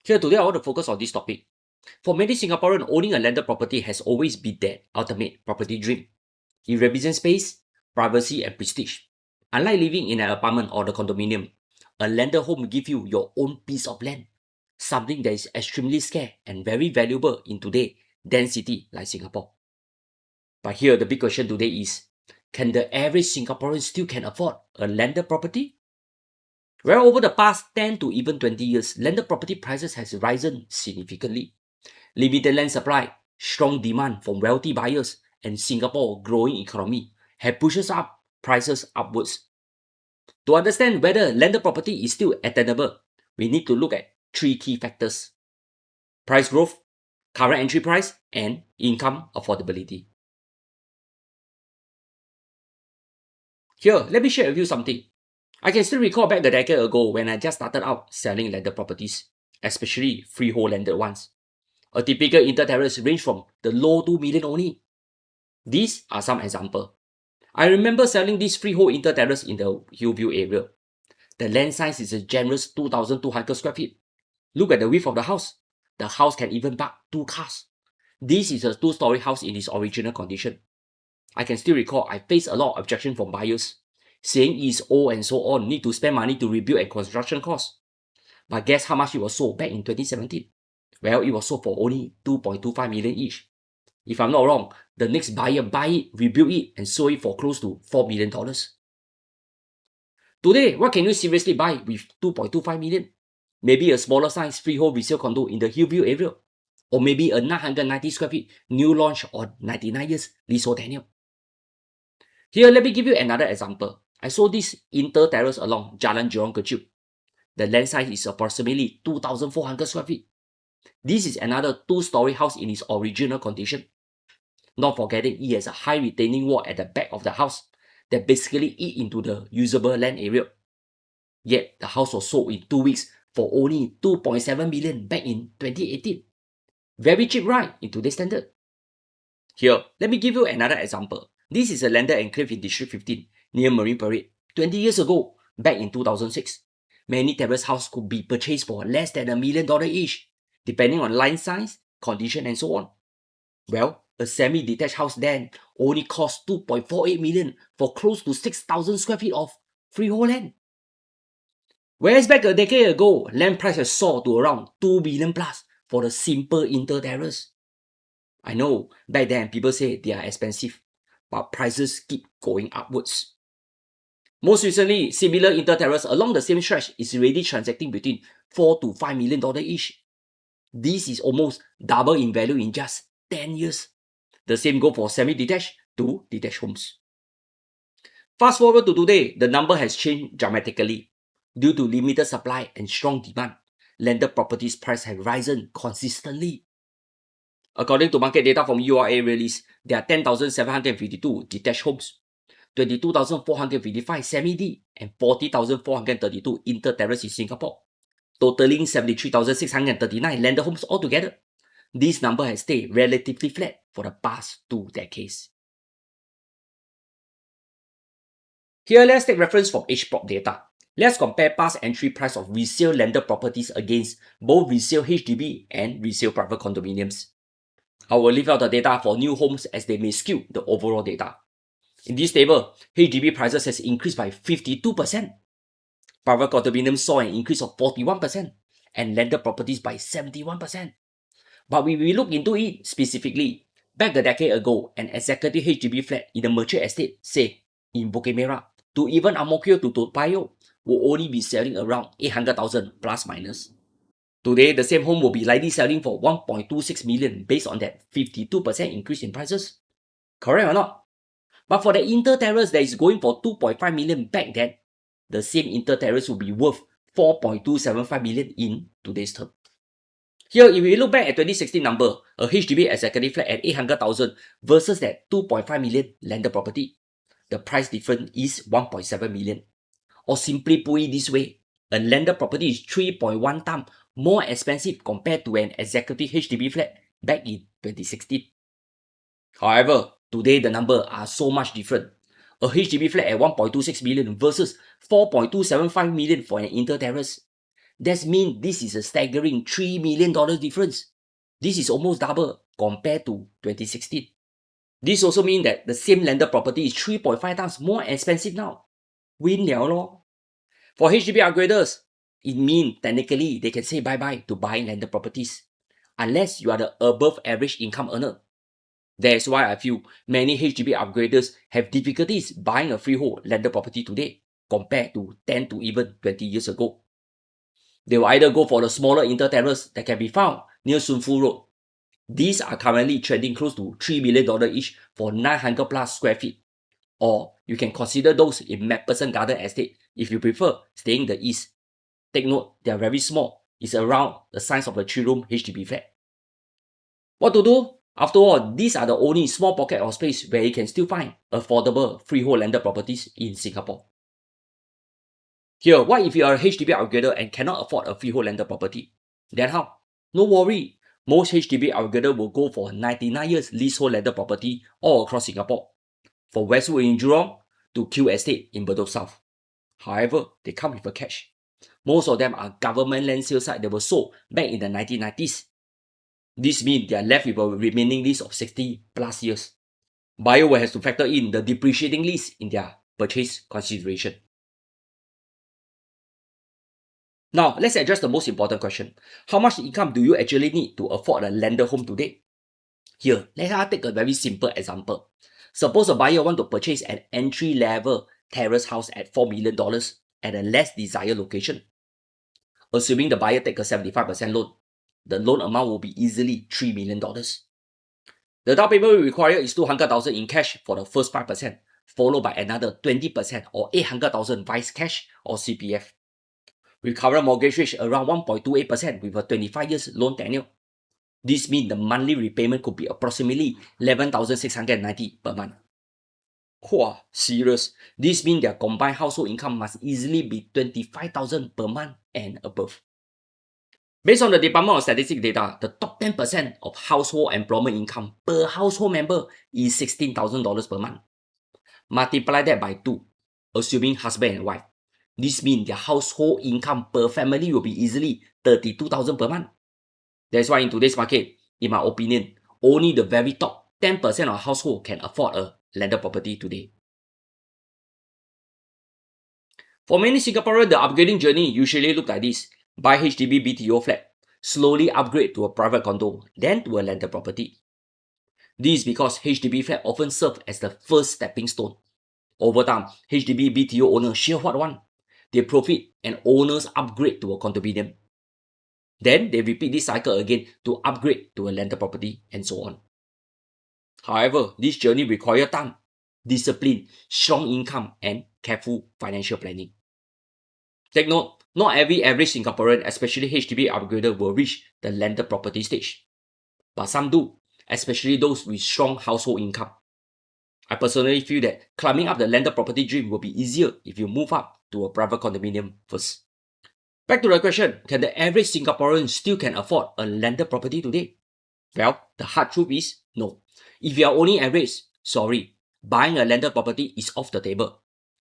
Here today I want to focus on this topic. For many Singaporeans, owning a landed property has always been their ultimate property dream. It represents space, privacy and prestige. Unlike living in an apartment or the condominium, a landed home gives you your own piece of land, something that is extremely scarce and very valuable in today's dense city like Singapore. But here the big question today is, can the average Singaporean still can afford a landed property? Well, over the past 10 to even 20 years, landed property prices has risen significantly. Limited land supply, strong demand from wealthy buyers, and Singapore's growing economy have pushed up prices upwards. To understand whether landed property is still attainable, we need to look at three key factors: price growth, current entry price, and income affordability. Here, let me share with you something. I can still recall back a decade ago when I just started out selling landed properties, especially freehold landed ones. A typical inter-terrace range from the low 2 million only. These are some examples. I remember selling this freehold inter-terrace in the Hillview area. The land size is a generous 2,200 square feet. Look at the width of the house. The house can even park 2 cars. This is a 2-story house in its original condition. I can still recall I faced a lot of objection from buyers, saying it's old and so on, need to spend money to rebuild and construction costs. But guess how much it was sold back in 2017? Well, it was sold for only 2.25 million each. If I'm not wrong, the next buyer buy it, rebuild it, and sold it for close to $4 million. Today, what can you seriously buy with 2.25 million? Maybe a smaller size freehold resale condo in the Hillview area. Or maybe a 990 square feet new launch or 99 years leasehold tenure. Here, let me give you another example. I sold this inter-terrace along Jalan Jurong Kechil. The land size is approximately 2,400 square feet. This is another 2-story house in its original condition. Not forgetting it has a high retaining wall at the back of the house that basically eat into the usable land area. Yet, the house was sold in 2 weeks for only 2.7 million back in 2018. Very cheap, right, in today's standard? Here, let me give you another example. This is a landed enclave in District 15 near Marine Parade. 20 years ago, back in 2006, many terrace houses could be purchased for less than $1 million each, depending on line size, condition, and so on. Well, a semi-detached house then only cost 2.48 million for close to 6,000 square feet of freehold land. Whereas back a decade ago, land price has soared to around 2 billion plus for the simple inter-terrace. I know, back then people say they are expensive, but prices keep going upwards. Most recently, similar inter-terrace along the same stretch is already transacting between $4 to $5 million each. This is almost double in value in just 10 years. The same goes for semi-detached to detached homes. Fast forward to today, the number has changed dramatically. Due to limited supply and strong demand, landed properties price have risen consistently. According to market data from URA release, there are 10,752 detached homes, 22,455 semi-D, and 40,432 inter-terrace in Singapore, totaling 73,639 landed homes altogether. This number has stayed relatively flat for the past 2 decades. Here, let's take reference from HPROP data. Let's compare past entry price of resale landed properties against both resale HDB and resale private condominiums. I will leave out the data for new homes as they may skew the overall data. In this table, HDB prices has increased by 52%. Private condominiums saw an increase of 41% and landed properties by 71%. But when we look into it specifically, back a decade ago, an executive HDB flat in a mature estate, say in Bukit Merah, to even Ang Mo Kio to Toa Payoh, will only be selling around 800,000 plus minus. Today, the same home will be likely selling for 1.26 million based on that 52% increase in prices. Correct or not? But for the inter-terrace that is going for 2.5 million back then, the same inter-terrace will be worth 4.275 million in today's term. Here, if we look back at 2016 number, a HDB executive flat at 800,000 versus that 2.5 million landed property, the price difference is 1.7 million. Or simply put it this way, a landed property is 3.1 times more expensive compared to an executive HDB flat back in 2016. However, today the numbers are so much different. A HDB flat at 1.26 million versus 4.275 million for an inter-terrace. That means this is a staggering $3 million difference. This is almost double compared to 2016. This also means that the same landed property is 3.5 times more expensive now. Win liao lor. For HDB upgraders, it means technically they can say bye-bye to buying landed properties, unless you are the above average income earner. That's why I feel many HDB upgraders have difficulties buying a freehold landed property today compared to 10 to even 20 years ago. They will either go for the smaller inter-terrace that can be found near Sun Fu Road. These are currently trending close to $3 million each for 900 plus square feet. Or you can consider those in Macpherson Garden Estate if you prefer staying in the east. Take note, they are very small. It's around the size of a 3-room HDB flat. What to do? After all, these are the only small pocket of space where you can still find affordable freehold landed properties in Singapore. Here, what if you are a HDB upgrader and cannot afford a freehold landed property? Then how? No worry. Most HDB upgrader will go for 99 years leasehold landed property all across Singapore, from Westwood in Jurong to Q Estate in Bedok South. However, they come with a catch. Most of them are government land sale sites that were sold back in the 1990s. This means they are left with a remaining lease of 60 plus years. Buyer will have to factor in the depreciating lease in their purchase consideration. Now, let's address the most important question. How much income do you actually need to afford a landed home today? Here, let us take a very simple example. Suppose a buyer wants to purchase an entry-level terrace house at $4 million at a less desired location. Assuming the buyer takes a 75% loan, the loan amount will be easily $3 million. The down payment required is $200,000 in cash for the first 5%, followed by another 20% or $800,000 vice cash or CPF. With current mortgage rate around 1.28% with a 25 years loan tenure. This means the monthly repayment could be approximately $11,690 per month. Wow, serious. This means their combined household income must easily be $25,000 per month and above. Based on the Department of Statistics data, the top 10% of household employment income per household member is $16,000 per month. Multiply that by 2, assuming husband and wife. This means their household income per family will be easily $32,000 per month. That's why in today's market, in my opinion, only the very top 10% of household can afford a landed property today. For many Singaporeans, the upgrading journey usually looks like this. Buy HDB BTO flat, slowly upgrade to a private condo, then to a landed property. This is because HDB flat often serve as the first stepping stone. Over time, HDB BTO owners share what want. They profit and owners upgrade to a condominium. Then they repeat this cycle again to upgrade to a landed property and so on. However, this journey requires time, discipline, strong income, and careful financial planning. Take note, not every average Singaporean, especially HDB upgrader, will reach the landed property stage. But some do, especially those with strong household income. I personally feel that climbing up the landed property dream will be easier if you move up to a private condominium first. Back to the question, can the average Singaporean still can afford a landed property today? Well, the hard truth is no. If you are only average, sorry, buying a landed property is off the table.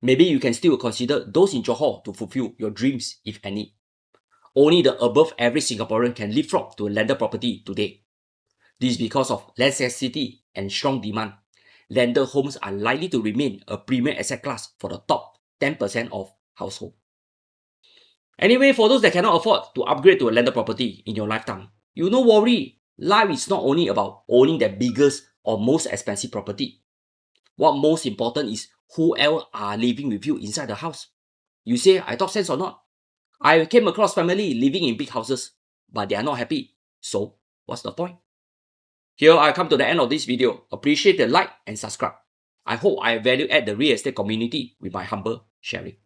Maybe you can still consider those in Johor to fulfill your dreams, if any. Only the above average Singaporean can leapfrog to a landed property today. This is because of land scarcity and strong demand. Landed homes are likely to remain a premium asset class for the top 10% of household. Anyway, for those that cannot afford to upgrade to a landed property in your lifetime, you no worry. Life is not only about owning the biggest or most expensive property. What most important is who else are living with you inside the house. You say I talk sense or not? I came across family living in big houses, but they are not happy. So, what's the point? Here I come to the end of this video. Appreciate the like and subscribe. I hope I value add the real estate community with my humble sharing.